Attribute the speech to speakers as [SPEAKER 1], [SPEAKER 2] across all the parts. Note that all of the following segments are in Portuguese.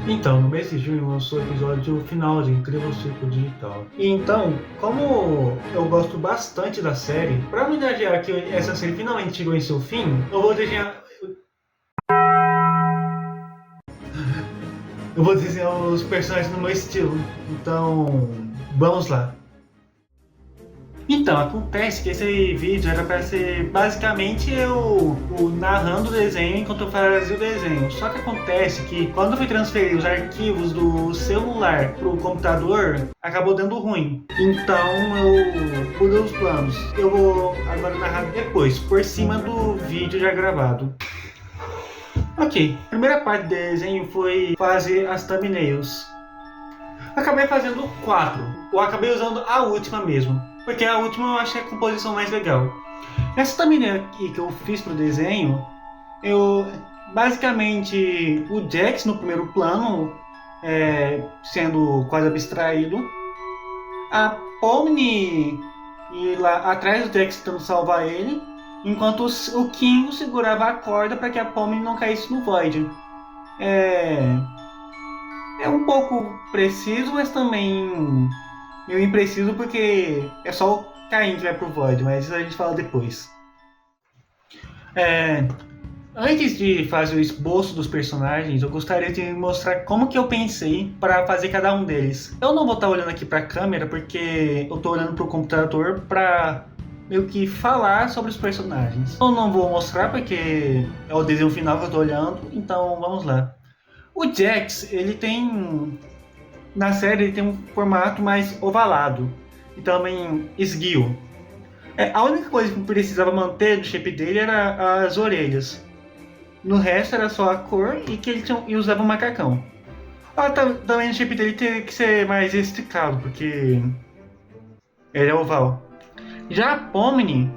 [SPEAKER 1] Então, no mês de junho lançou o episódio final de Incrível Círculo Digital. E então, como eu gosto bastante da série, para homenagear que essa série finalmente chegou em seu fim, eu vou desenhar os personagens no meu estilo. Então, vamos lá. Então, acontece que esse vídeo era para ser basicamente eu narrando o desenho enquanto eu fazia o desenho. Só que acontece que quando eu fui transferir os arquivos do celular pro computador, acabou dando ruim. Então eu mudei os planos. Eu vou agora narrar depois, por cima do vídeo já gravado. Ok, a primeira parte do desenho foi fazer as thumbnails. Acabei fazendo 4. Eu acabei usando a última mesmo, porque a última eu achei a composição mais legal. Essa thumbnail aqui que eu fiz pro desenho, eu basicamente o Jax no primeiro plano, sendo quase abstraído, a Pomni e lá atrás do Jax tentando salvar ele, enquanto o Kingo segurava a corda para que a Pomni não caísse no Void. É, É um pouco preciso, mas também meio impreciso porque é só o Caim que vai pro Void, mas isso a gente fala depois. É, Antes de fazer o esboço dos personagens, eu gostaria de mostrar como que eu pensei para fazer cada um deles. Eu não vou estar olhando aqui para a câmera porque eu estou olhando para o computador para meio que falar sobre os personagens. Eu não vou mostrar porque é o desenho final que eu estou olhando, então vamos lá. O Jax, ele tem na série ele tem um formato mais ovalado e também esguio. A única coisa que precisava manter do shape dele era as orelhas. No resto era só a cor e que ele e usava um macacão. Também o shape dele tem que ser mais esticado, porque ele é oval. Já a Pomni,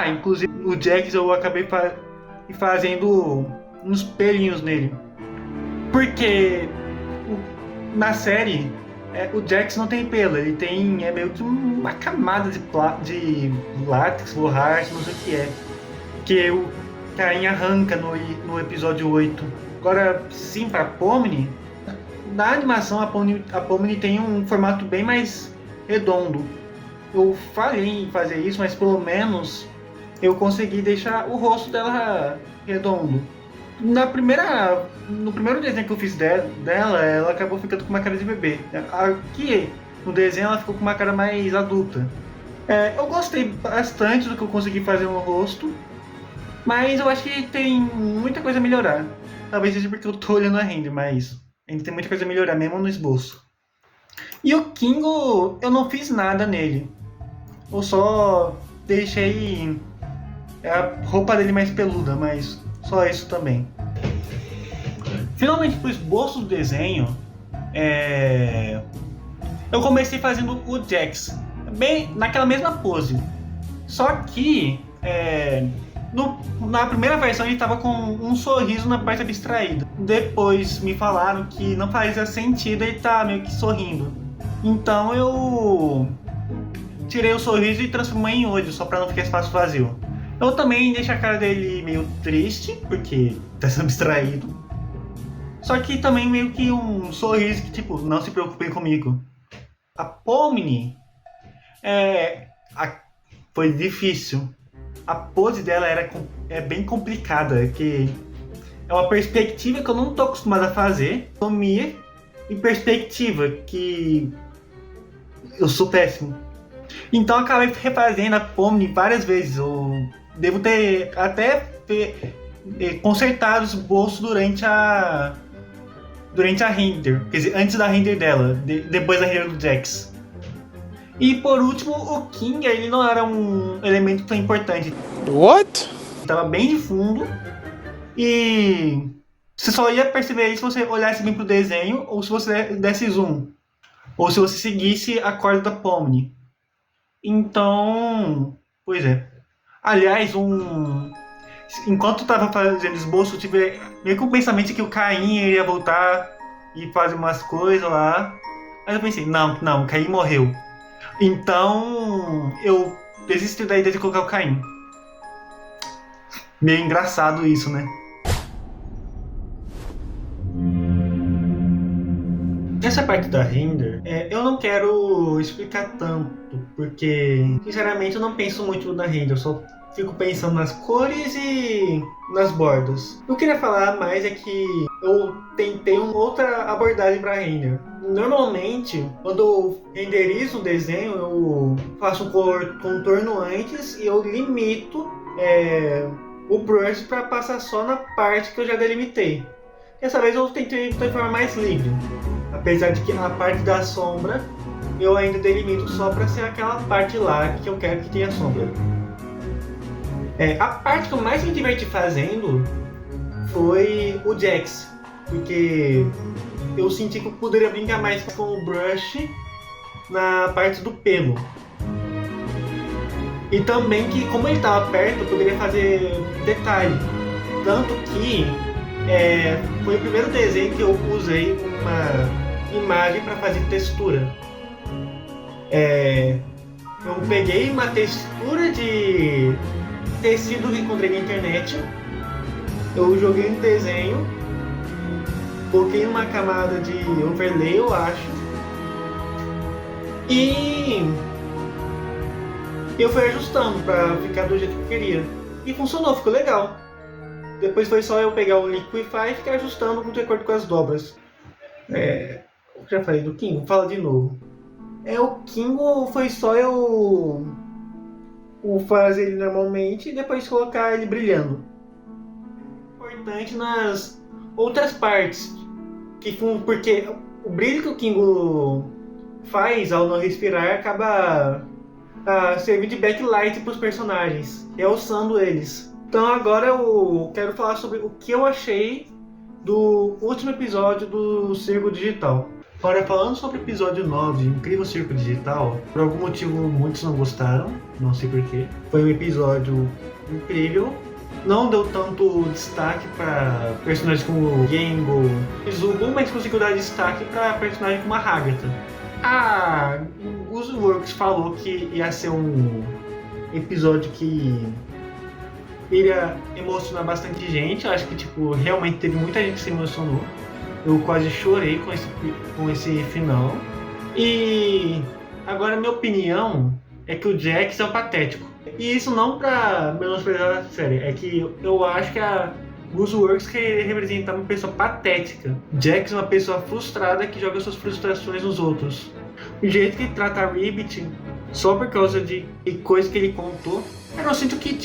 [SPEAKER 1] inclusive o Jax eu acabei fazendo uns pelinhos nele. Porque na série, o Jax não tem pelo, ele tem meio que uma camada de látex, borracha, não sei o que é. Que o Caim arranca no episódio 8. Agora, sim, pra Pomni, na animação a Pomni tem um formato bem mais redondo. Eu falhei em fazer isso, mas pelo menos eu consegui deixar o rosto dela redondo. No primeiro desenho que eu fiz dela, ela acabou ficando com uma cara de bebê. Aqui, no desenho, ela ficou com uma cara mais adulta. Eu gostei bastante do que eu consegui fazer no rosto, mas eu acho que tem muita coisa a melhorar. Talvez seja porque eu tô olhando a render, mas ainda tem muita coisa a melhorar, mesmo no esboço. E o Kingo, eu não fiz nada nele. Eu só deixei a roupa dele mais peluda, mas só isso também. Finalmente, pro esboço do desenho, eu comecei fazendo o Jax, bem naquela mesma pose. Só que na primeira versão ele estava com um sorriso na parte abstraída. Depois me falaram que não fazia sentido ele estar meio que sorrindo. Então eu tirei o sorriso e transformei em olho, só para não ficar espaço vazio. Eu também deixei a cara dele meio triste, porque tá sendo abstraído. Só que também meio que um sorriso que, tipo, não se preocupem comigo. A Pomni foi difícil. A pose dela é bem complicada, que é uma perspectiva que eu não tô acostumado a fazer. Somia em perspectiva, que eu sou péssimo. Então eu acabei refazendo a Pomni várias vezes. Eu devo ter até consertado os bolsos durante a render, quer dizer, antes da render dela, depois da render do Jax. E por último, o King, ele não era um elemento tão importante.
[SPEAKER 2] What?
[SPEAKER 1] Estava bem de fundo e você só ia perceber isso se você olhasse bem pro desenho ou se você desse zoom. Ou se você seguisse a corda da Pomni. Então, pois é. Aliás, enquanto eu tava fazendo esboço, eu tive meio que um pensamento que o Caim ia voltar e fazer umas coisas lá. Mas eu pensei, não, o Caim morreu. Então eu desisti da ideia de colocar o Caim. Meio engraçado isso, né? Essa parte da render, eu não quero explicar tanto, porque, sinceramente, eu não penso muito na render, eu só fico pensando nas cores e nas bordas. O que eu queria falar mais é que eu tentei uma outra abordagem para render. Normalmente, quando eu renderizo um desenho, eu faço um contorno antes e eu limito o brush para passar só na parte que eu já delimitei. Dessa vez eu tentei de forma mais livre. Apesar de que a parte da sombra eu ainda delimito só para ser aquela parte lá que eu quero que tenha sombra. A parte que eu mais me diverti fazendo foi o Jax, porque eu senti que eu poderia brincar mais com o brush na parte do pelo. E também que, como ele estava perto, eu poderia fazer detalhe. Tanto que foi o primeiro desenho que eu usei uma imagem para fazer textura. Eu peguei uma textura de tecido que encontrei na internet, eu joguei no desenho, coloquei uma camada de overlay, eu acho, e eu fui ajustando para ficar do jeito que eu queria. E funcionou, ficou legal. Depois foi só eu pegar o Liquify e ficar ajustando de acordo com as dobras. Eu já falei do Kingo, fala de novo. O Kingo foi só eu fazer ele normalmente e depois colocar ele brilhando. Importante nas outras partes, porque o brilho que o Kingo faz ao não respirar acaba servindo de backlight para os personagens, realçando eles. Então agora eu quero falar sobre o que eu achei do último episódio do Circo Digital. Agora, falando sobre o episódio 9, Incrível Circo Digital, por algum motivo muitos não gostaram, não sei porquê. Foi um episódio incrível, não deu tanto destaque para personagens como Gengo e Zubo, mas conseguiu dar destaque para personagens como a Hagata. A Guzzworks falou que ia ser um episódio que iria emocionar bastante gente. Eu acho que realmente teve muita gente que se emocionou. Eu quase chorei com esse final. E agora minha opinião é que o Jax é o patético. E isso não pra menosprezar a série, é que eu acho que a Guzzworks quer representar uma pessoa patética. Jax é uma pessoa frustrada que joga suas frustrações nos outros. O jeito que ele trata a Ribbit, só por causa de coisa que ele contou, eu sinto que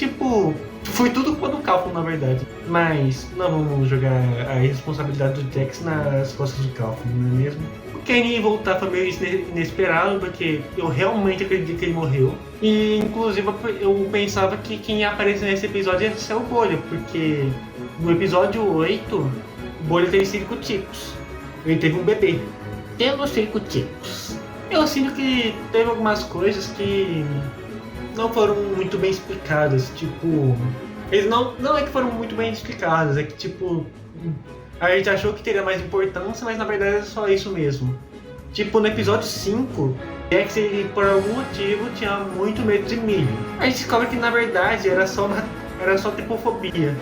[SPEAKER 1] foi tudo culpa do Kaufman, na verdade. Mas não vamos jogar a responsabilidade do Jax nas costas do Kaufman, não é mesmo? O Kenny voltar foi meio inesperado, porque eu realmente acredito que ele morreu. E inclusive eu pensava que quem ia aparecer nesse episódio ia ser o Bolha, porque no episódio 8, o Bolha teve circo-ticos. Ele teve um bebê. Tendo circo-ticos. Eu sinto que teve algumas coisas que não foram muito bem explicadas, eles não é que foram muito bem explicadas, é que a gente achou que teria mais importância, mas na verdade é só isso mesmo. No episódio 5, Jax, ele por algum motivo tinha muito medo de milho. A gente descobre que na verdade era só tripofobia.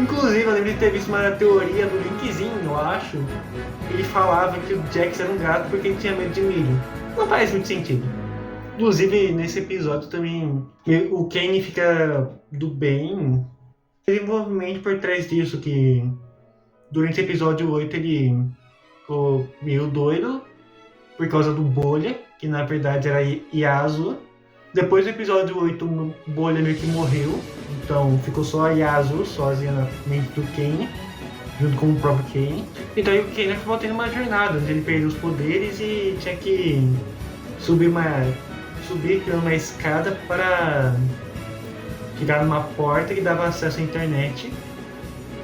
[SPEAKER 1] Inclusive eu lembro de ter visto uma teoria do Linkzinho, eu acho. Ele falava que o Jax era um gato porque ele tinha medo de milho. Não faz muito sentido. Inclusive, nesse episódio também, o Kenny fica do bem. Teve envolvimento por trás disso, que durante o episódio 8 ele ficou meio doido por causa do Bolha, que na verdade era Yasuo. Depois do episódio 8, o Bolha meio que morreu, então ficou só a Yasuo sozinha na mente do Kenny, junto com o próprio Kenny. Então o Kenny acabou tendo uma jornada, onde ele perdeu os poderes e tinha que subir criando uma escada para chegar numa porta que dava acesso à internet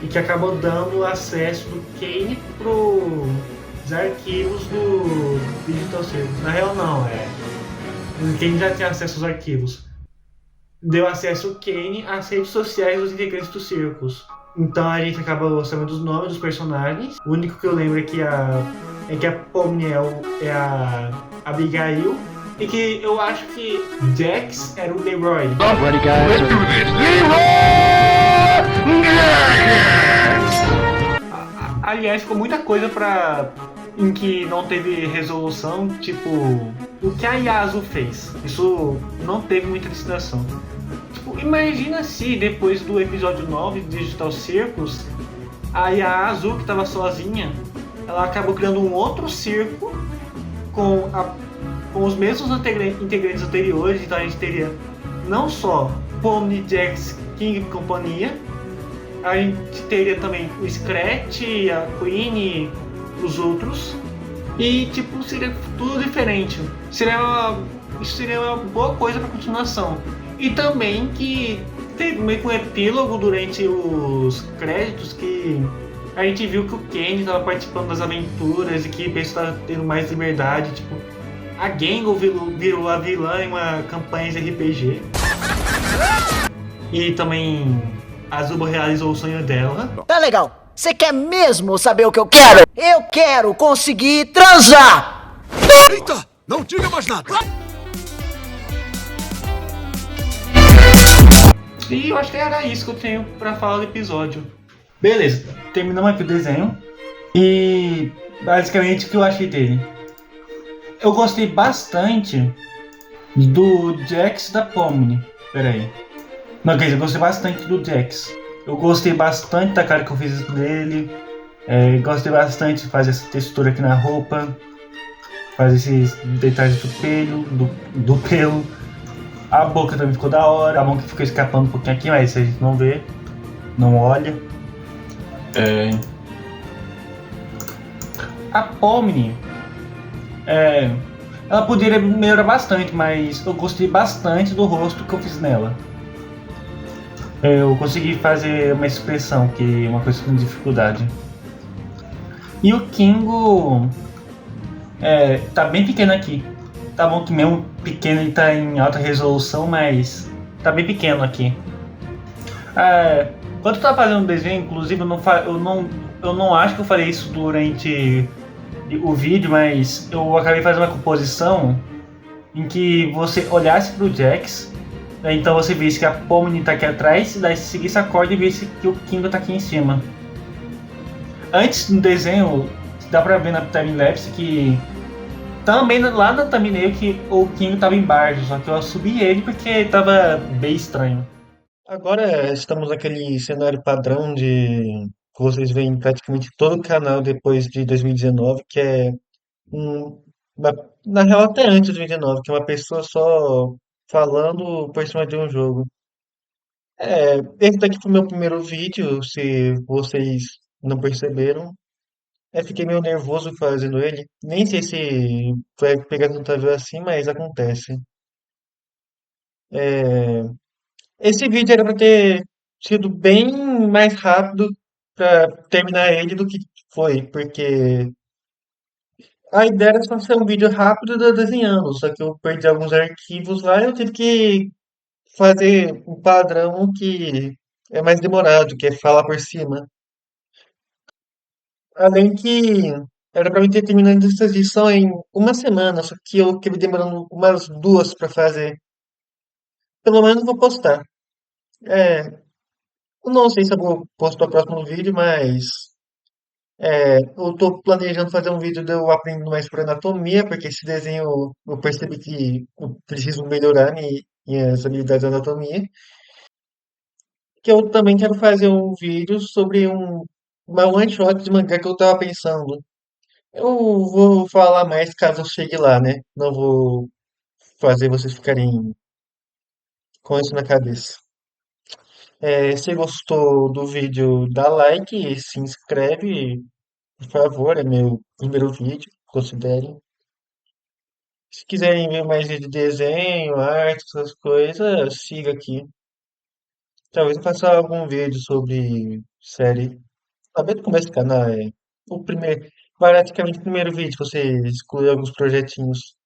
[SPEAKER 1] e que acabou dando acesso do Kane pros arquivos do Digital Circus. Na real não, o Kane já tinha acesso aos arquivos. Deu acesso ao Kane às redes sociais dos integrantes do Circus. Então a gente acaba sabendo os nomes dos personagens. O único que eu lembro é que a Pomniel é a Abigail. E que eu acho que Jax era o Leroy.
[SPEAKER 2] Ready, guys? Let's do this.
[SPEAKER 1] Aliás, ficou muita coisa pra em que não teve resolução, tipo, o que a Yasuo fez. Isso não teve muita licitação. Tipo, imagina se depois do episódio 9 de Digital Circus, a Yasuo, que estava sozinha, ela acabou criando um outro circo com, com os mesmos integrantes anteriores, então a gente teria não só Pomni, Jax, King e companhia, a gente teria também o Scratch, a Queen e os outros. E tipo, seria tudo diferente. Isso seria uma boa coisa para continuação. E também que teve meio que um epílogo durante os créditos que a gente viu que o Kenny estava participando das aventuras e que o pessoal estava tendo mais liberdade. Tipo, a Gengo virou a vilã em uma campanha de RPG. E também a Zubo realizou o sonho dela.
[SPEAKER 3] Tá legal. Você quer mesmo saber o que eu quero? Eu quero conseguir transar!
[SPEAKER 4] Eita! Não diga mais nada!
[SPEAKER 1] E eu acho que era isso que eu tenho pra falar do episódio. Beleza, terminamos aqui o desenho. E basicamente o que eu achei dele. Eu gostei bastante do Jax da Pomni. Pera aí. Não, quer dizer, eu gostei bastante do Jax. Eu gostei bastante da cara que eu fiz dele. Gostei bastante de fazer essa textura aqui na roupa. Fazer esses detalhes do pelo. A boca também ficou da hora. A mão que ficou escapando um pouquinho aqui, mas a gente não vê. Não olha. A Pomni. Ela poderia melhorar bastante, mas eu gostei bastante do rosto que eu fiz nela. Eu consegui fazer uma expressão, que é uma coisa com dificuldade. E o Kingo tá bem pequeno aqui. Tá bom que mesmo pequeno ele tá em alta resolução, mas tá bem pequeno aqui. Quando eu tava fazendo o desenho, inclusive eu não acho que eu falei isso durante o vídeo, mas eu acabei fazendo uma composição em que você olhasse pro Jax. Então você vê que a Pomni tá aqui atrás, daí você seguisse a corda e vê que o Kingo tá aqui em cima. Antes no desenho, dá pra ver na timelapse que também lá na thumbnail que o Kingo tava embaixo, só que eu subi ele porque tava bem estranho. Agora estamos naquele cenário padrão que vocês veem em praticamente todo o canal depois de 2019, que é um, na real até antes de 2019, que é uma pessoa só falando por cima de um jogo. Esse daqui foi meu primeiro vídeo, se vocês não perceberam. Fiquei meio nervoso fazendo ele. Nem sei se vai pegar tanta view assim, mas acontece. É, Esse vídeo era pra ter sido bem mais rápido pra terminar ele do que foi, porque a ideia era só ser um vídeo rápido de eu desenhando, só que eu perdi alguns arquivos lá e eu tive que fazer um padrão que é mais demorado, que é falar por cima. Além que era pra mim ter terminado essa edição em uma semana, só que eu acabei demorando umas duas pra fazer. Pelo menos vou postar. É, eu não sei se eu vou postar o próximo vídeo, mas eu tô planejando fazer um vídeo de eu aprendendo mais sobre anatomia, porque esse desenho eu percebi que eu preciso melhorar minhas habilidades de anatomia. Que eu também quero fazer um vídeo sobre uma one shot de mangá que eu tava pensando. Eu vou falar mais caso eu chegue lá, né? Não vou fazer vocês ficarem com isso na cabeça. Se gostou do vídeo, dá like e se inscreve, por favor, é meu primeiro vídeo, considerem. Se quiserem ver mais vídeo de desenho, arte, essas coisas, siga aqui. Talvez eu faça algum vídeo sobre série. Talvez comece o canal, o primeiro, praticamente o primeiro vídeo, você exclui alguns projetinhos.